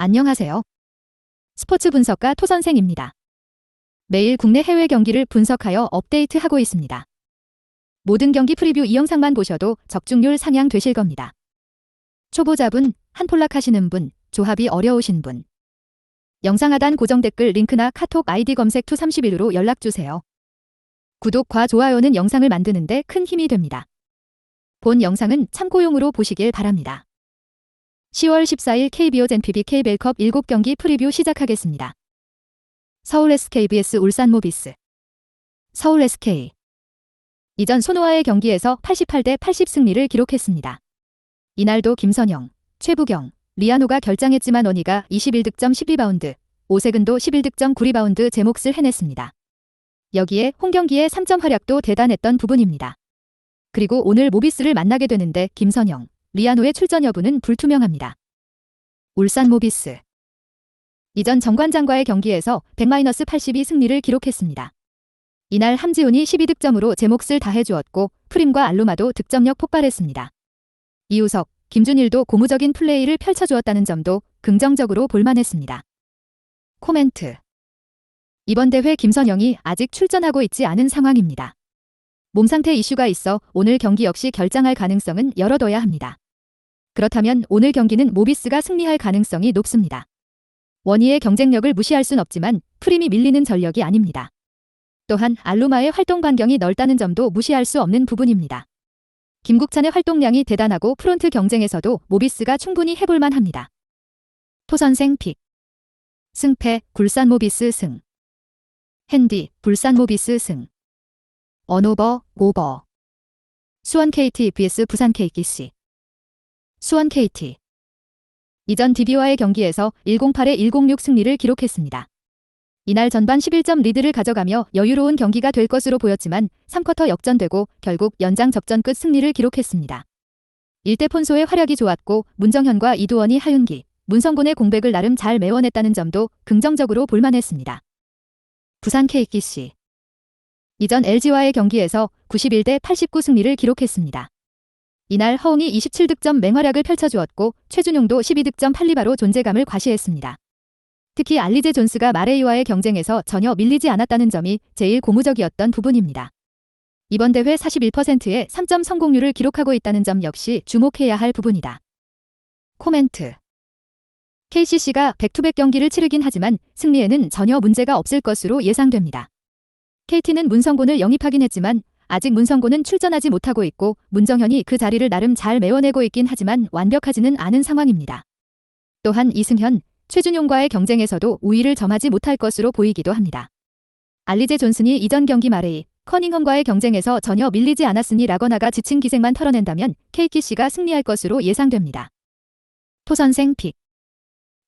안녕하세요. 스포츠 분석가 토선생입니다. 매일 국내 해외 경기를 분석하여 업데이트하고 있습니다. 모든 경기 프리뷰 이 영상만 보셔도 적중률 상향 되실 겁니다. 초보자분, 한폴락 하시는 분, 조합이 어려우신 분. 영상 하단 고정 댓글 링크나 카톡 아이디 검색 투31로 연락주세요. 구독과 좋아요는 영상을 만드는데 큰 힘이 됩니다. 본 영상은 참고용으로 보시길 바랍니다. 10월 14일 KBO 젠PB K벨컵 7경기 프리뷰 시작하겠습니다. 서울 SK vs 울산 모비스. 서울 SK. 이전 손호와의 경기에서 88대 80 승리를 기록했습니다. 이날도 김선영, 최부경, 리아노가 결장했지만 원희가 21득점 12리바운드, 오세근도 11득점 9리바운드 제 몫을 해냈습니다. 여기에 홈경기의 3점 활약도 대단했던 부분입니다. 그리고 오늘 모비스를 만나게 되는데 김선영, 리아노의 출전 여부는 불투명합니다. 울산 모비스. 이전 정관장과의 경기에서 100-82 승리를 기록했습니다. 이날 함지훈이 12득점으로 제 몫을 다해주었고 프림과 알루마도 득점력 폭발했습니다. 이우석, 김준일도 고무적인 플레이를 펼쳐주었다는 점도 긍정적으로 볼만했습니다. 코멘트. 이번 대회 김선영이 아직 출전하고 있지 않은 상황입니다. 몸 상태 이슈가 있어 오늘 경기 역시 결장할 가능성은 열어둬야 합니다. 그렇다면 오늘 경기는 모비스가 승리할 가능성이 높습니다. 원희의 경쟁력을 무시할 순 없지만 프림이 밀리는 전력이 아닙니다. 또한 알루마의 활동 반경이 넓다는 점도 무시할 수 없는 부분입니다. 김국찬의 활동량이 대단하고 프론트 경쟁에서도 모비스가 충분히 해볼만 합니다. 토선생 픽. 승패, 굴산 모비스 승. 핸디, 불산 모비스 승. 언오버, 오버. 수원 KT vs 부산 KTC. 수원 KT. 이전 DB와의 경기에서 108에 106 승리를 기록했습니다. 이날 전반 11점 리드를 가져가며 여유로운 경기가 될 것으로 보였지만 3쿼터 역전되고 결국 연장 접전 끝 승리를 기록했습니다. 1대 폰소의 활약이 좋았고 문정현과 이두원이 하윤기, 문성곤의 공백을 나름 잘 메워냈다는 점도 긍정적으로 볼만했습니다. 부산 KTC. 이전 LG와의 경기에서 91대 89 승리를 기록했습니다. 이날 허웅이 27득점 맹활약을 펼쳐주었고 최준용도 12득점 8리바로 존재감을 과시했습니다. 특히 알리제 존스가 마레이와의 경쟁에서 전혀 밀리지 않았다는 점이 제일 고무적이었던 부분입니다. 이번 대회 41%의 3점 성공률을 기록하고 있다는 점 역시 주목해야 할 부분이다. 코멘트. KCC가 백투백 경기를 치르긴 하지만 승리에는 전혀 문제가 없을 것으로 예상됩니다. KT는 문성곤을 영입하긴 했지만 아직 문성곤은 출전하지 못하고 있고 문정현이 그 자리를 나름 잘 메워내고 있긴 하지만 완벽하지는 않은 상황입니다. 또한 이승현, 최준용과의 경쟁에서도 우위를 점하지 못할 것으로 보이기도 합니다. 알리제 존슨이 이전 경기 마레이, 커닝엄과의 경쟁에서 전혀 밀리지 않았으니 라거나가 지친 기색만 털어낸다면 KTC가 승리할 것으로 예상됩니다. 토선생 픽.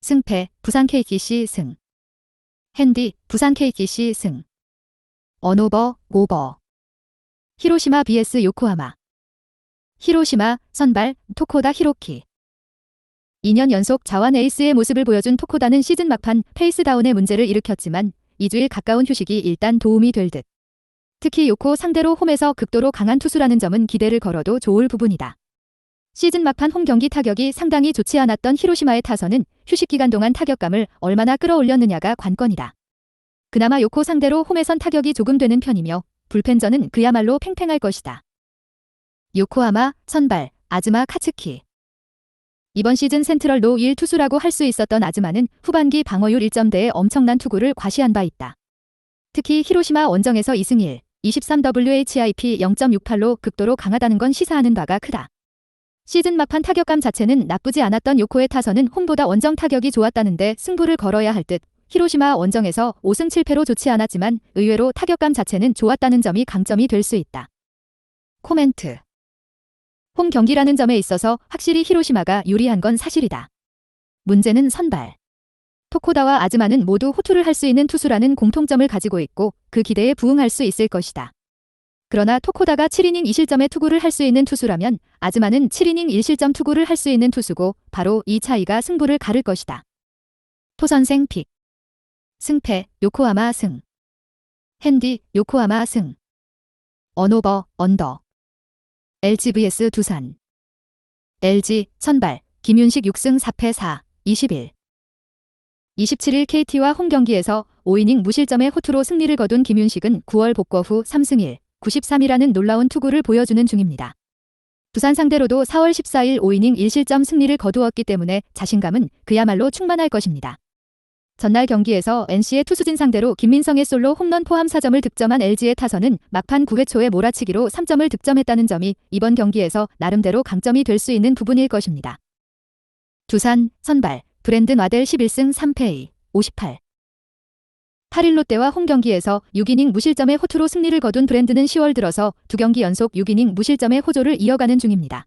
승패, 부산 KTC 승. 핸디, 부산 KTC 승. 언오버, 오버. 히로시마 vs 요코하마. 히로시마, 선발, 토코다 히로키. 2년 연속 자완 에이스의 모습을 보여준 토코다는 시즌 막판 페이스다운의 문제를 일으켰지만 2주일 가까운 휴식이 일단 도움이 될 듯. 특히 요코 상대로 홈에서 극도로 강한 투수라는 점은 기대를 걸어도 좋을 부분이다. 시즌 막판 홈 경기 타격이 상당히 좋지 않았던 히로시마의 타선은 휴식 기간 동안 타격감을 얼마나 끌어올렸느냐가 관건이다. 그나마 요코 상대로 홈에선 타격이 조금 되는 편이며 불펜전은 그야말로 팽팽할 것이다. 요코하마, 선발, 아즈마 카츠키. 이번 시즌 센트럴 노 1 투수라고 할 수 있었던 아즈마는 후반기 방어율 1점대의 엄청난 투구를 과시한 바 있다. 특히 히로시마 원정에서 2승 1, 23WHIP 0.68로 극도로 강하다는 건 시사하는 바가 크다. 시즌 막판 타격감 자체는 나쁘지 않았던 요코의 타선은 홈보다 원정 타격이 좋았다는데 승부를 걸어야 할 듯. 히로시마 원정에서 5승 7패로 좋지 않았지만 의외로 타격감 자체는 좋았다는 점이 강점이 될 수 있다. 코멘트. 홈 경기라는 점에 있어서 확실히 히로시마가 유리한 건 사실이다. 문제는 선발. 토코다와 아즈마는 모두 호투를 할 수 있는 투수라는 공통점을 가지고 있고 그 기대에 부응할 수 있을 것이다. 그러나 토코다가 7이닝 2실점의 투구를 할 수 있는 투수라면 아즈마는 7이닝 1실점 투구를 할 수 있는 투수고 바로 이 차이가 승부를 가를 것이다. 토선생 픽. 승패, 요코하마 승. 핸디, 요코하마 승. 언오버, 언더. LG vs 두산. LG, 선발, 김윤식 6승 4패 4, 21. 27일 KT와 홈 경기에서 5이닝 무실점의 호투로 승리를 거둔 김윤식은 9월 복거 후 3승 1, 93이라는 놀라운 투구를 보여주는 중입니다. 두산 상대로도 4월 14일 5이닝 1실점 승리를 거두었기 때문에 자신감은 그야말로 충만할 것입니다. 전날 경기에서 NC의 투수진 상대로 김민성의 솔로 홈런 포함 4점을 득점한 LG의 타선은 막판 9회 초에 몰아치기로 3점을 득점했다는 점이 이번 경기에서 나름대로 강점이 될 수 있는 부분일 것입니다. 두산 선발 브랜든 와델 11승 3패 58. 8일 롯데와 홈 경기에서 6이닝 무실점의 호투로 승리를 거둔 브랜든은 10월 들어서 2경기 연속 6이닝 무실점의 호조를 이어가는 중입니다.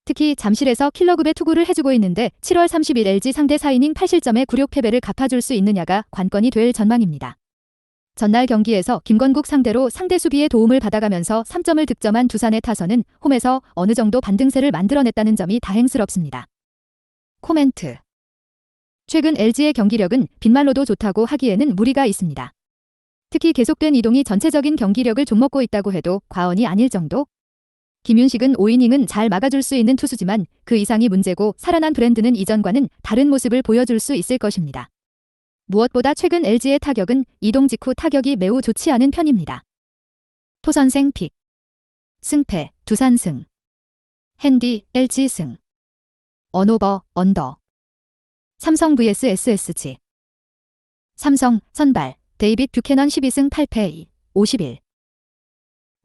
특히 잠실에서 킬러급의 투구를 해주고 있는데 7월 30일 LG 상대 4이닝 8실점의 굴욕 패배를 갚아줄 수 있느냐가 관건이 될 전망입니다. 전날 경기에서 김건국 상대로 상대 수비의 도움을 받아가면서 3점을 득점한 두산의 타선은 홈에서 어느 정도 반등세를 만들어냈다는 점이 다행스럽습니다. 코멘트. 최근 LG의 경기력은 빈말로도 좋다고 하기에는 무리가 있습니다. 특히 계속된 이동이 전체적인 경기력을 좀먹고 있다고 해도 과언이 아닐 정도? 김윤식은 5이닝은 잘 막아줄 수 있는 투수지만 그 이상이 문제고 살아난 브랜드는 이전과는 다른 모습을 보여줄 수 있을 것입니다. 무엇보다 최근 LG의 타격은 이동 직후 타격이 매우 좋지 않은 편입니다. 토선생 픽. 승패 두산 승. 핸디 LG 승. 언오버 언더. 삼성 vs SSG. 삼성 선발 데이빗 뷰캐넌 12승 8패 51.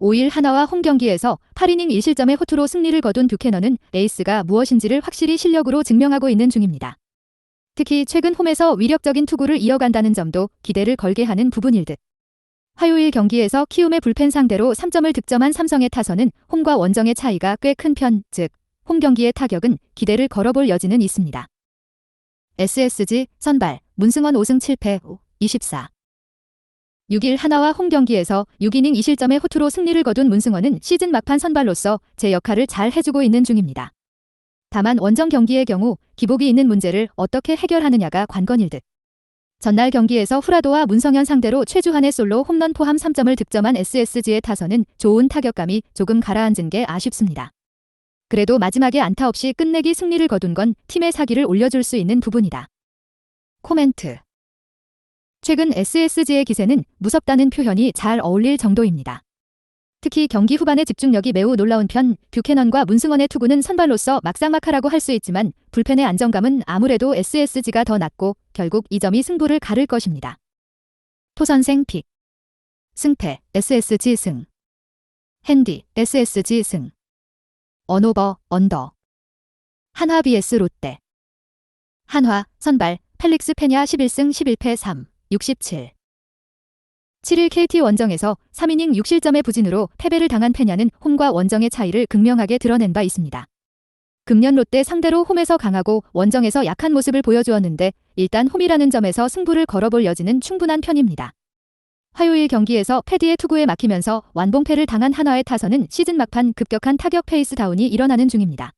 5일 하나와 홈 경기에서 8이닝 1실점의 호투로 승리를 거둔 뷰캐넌은 에이스가 무엇인지를 확실히 실력으로 증명하고 있는 중입니다. 특히 최근 홈에서 위력적인 투구를 이어간다는 점도 기대를 걸게 하는 부분일 듯. 화요일 경기에서 키움의 불펜 상대로 3점을 득점한 삼성의 타선은 홈과 원정의 차이가 꽤 큰 편, 즉 홈 경기의 타격은 기대를 걸어볼 여지는 있습니다. SSG 선발 문승원 5승 7패 24. 6일 하나와 홈 경기에서 6이닝 2실점의 호투로 승리를 거둔 문승원은 시즌 막판 선발로서 제 역할을 잘 해주고 있는 중입니다. 다만 원정 경기의 경우 기복이 있는 문제를 어떻게 해결하느냐가 관건일 듯. 전날 경기에서 후라도와 문성현 상대로 최주환의 솔로 홈런 포함 3점을 득점한 SSG의 타선은 좋은 타격감이 조금 가라앉은 게 아쉽습니다. 그래도 마지막에 안타 없이 끝내기 승리를 거둔 건 팀의 사기를 올려줄 수 있는 부분이다. 코멘트. 최근 SSG의 기세는 무섭다는 표현이 잘 어울릴 정도입니다. 특히 경기 후반의 집중력이 매우 놀라운 편, 뷰캐넌과 문승원의 투구는 선발로서 막상막하라고 할 수 있지만 불펜의 안정감은 아무래도 SSG가 더 낮고 결국 이 점이 승부를 가를 것입니다. 토선생 픽. 승패 SSG 승. 핸디 SSG 승. 언오버 언더. 한화 vs 롯데. 한화 선발 펠릭스 페냐 11승 11패 3, 67. 7일 KT 원정에서 3이닝 6실점의 부진으로 패배를 당한 페냐는 홈과 원정의 차이를 극명하게 드러낸 바 있습니다. 금년 롯데 상대로 홈에서 강하고 원정에서 약한 모습을 보여주었는데 일단 홈이라는 점에서 승부를 걸어볼 여지는 충분한 편입니다. 화요일 경기에서 패디의 투구에 막히면서 완봉패를 당한 한화의 타선은 시즌 막판 급격한 타격 페이스 다운이 일어나는 중입니다.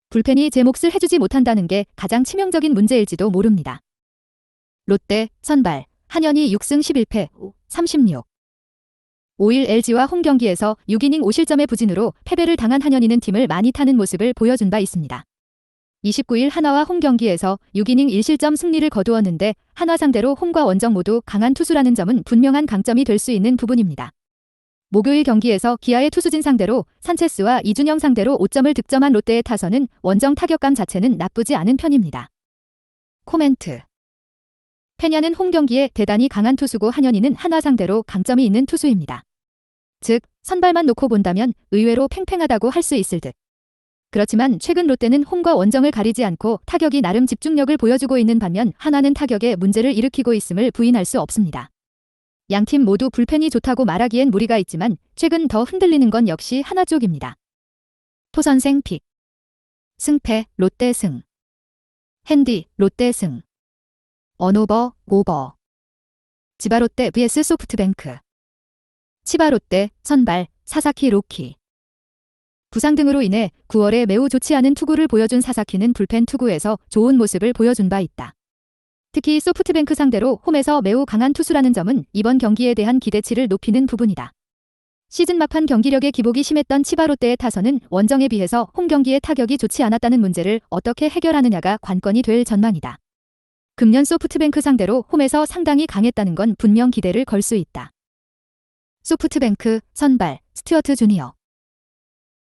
불펜이 제 몫을 해주지 못한다는 게 가장 치명적인 문제일지도 모릅니다. 롯데 선발 한현희 6승 11패 36. 5일 LG와 홈 경기에서 6이닝 5실점의 부진으로 패배를 당한 한현희는 팀을 많이 타는 모습을 보여준 바 있습니다. 29일 한화와 홈 경기에서 6이닝 1실점 승리를 거두었는데 한화 상대로 홈과 원정 모두 강한 투수라는 점은 분명한 강점이 될 수 있는 부분입니다. 목요일 경기에서 기아의 투수진 상대로 산체스와 이준영 상대로 5점을 득점한 롯데의 타선은 원정 타격감 자체는 나쁘지 않은 편입니다. 코멘트. 페냐는 홈 경기에 대단히 강한 투수고 한현희는 한화 상대로 강점이 있는 투수입니다. 즉 선발만 놓고 본다면 의외로 팽팽하다고 할 수 있을 듯. 그렇지만 최근 롯데는 홈과 원정을 가리지 않고 타격이 나름 집중력을 보여주고 있는 반면 한화는 타격에 문제를 일으키고 있음을 부인할 수 없습니다. 양팀 모두 불펜이 좋다고 말하기엔 무리가 있지만 최근 더 흔들리는 건 역시 한화 쪽입니다. 토선생 픽. 승패 롯데 승. 핸디 롯데 승. 언오버 오버. 지바롯데 vs 소프트뱅크. 치바롯데 선발 사사키 로키. 부상 등으로 인해 9월에 매우 좋지 않은 투구를 보여준 사사키는 불펜 투구에서 좋은 모습을 보여준 바 있다. 특히 소프트뱅크 상대로 홈에서 매우 강한 투수라는 점은 이번 경기에 대한 기대치를 높이는 부분이다. 시즌 막판 경기력의 기복이 심했던 치바롯데의 타선은 원정에 비해서 홈 경기의 타격이 좋지 않았다는 문제를 어떻게 해결하느냐가 관건이 될 전망이다. 금년 소프트뱅크 상대로 홈에서 상당히 강했다는 건 분명 기대를 걸 수 있다. 소프트뱅크 선발 스튜어트 주니어.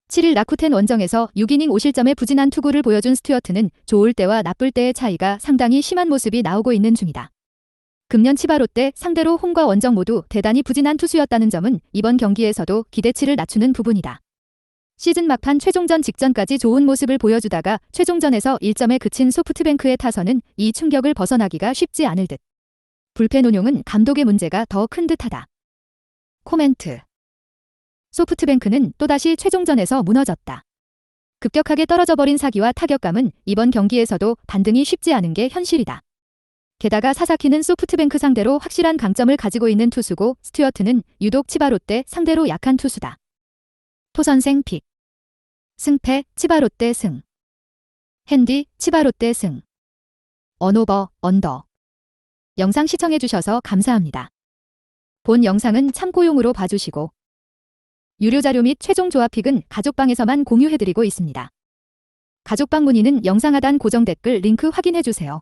7일 라쿠텐 원정에서 6이닝 5실점의 부진한 투구를 보여준 스튜어트는 좋을 때와 나쁠 때의 차이가 상당히 심한 모습이 나오고 있는 중이다. 금년 치바 롯데 상대로 홈과 원정 모두 대단히 부진한 투수였다는 점은 이번 경기에서도 기대치를 낮추는 부분이다. 시즌 막판 최종전 직전까지 좋은 모습을 보여주다가 최종전에서 1점에 그친 소프트뱅크의 타선은 이 충격을 벗어나기가 쉽지 않을 듯. 불펜 운용은 감독의 문제가 더 큰 듯하다. 코멘트. 소프트뱅크는 또다시 최종전에서 무너졌다. 급격하게 떨어져버린 사기와 타격감은 이번 경기에서도 반등이 쉽지 않은 게 현실이다. 게다가 사사키는 소프트뱅크 상대로 확실한 강점을 가지고 있는 투수고 스튜어트는 유독 치바 롯데 상대로 약한 투수다. 토선생 픽. 승패 치바 롯데 승. 핸디 치바 롯데 승. 언오버 언더. 영상 시청해주셔서 감사합니다. 본 영상은 참고용으로 봐주시고 유료 자료 및 최종 조합 픽은 가족방에서만 공유해드리고 있습니다. 가족방 문의는 영상 하단 고정 댓글 링크 확인해주세요.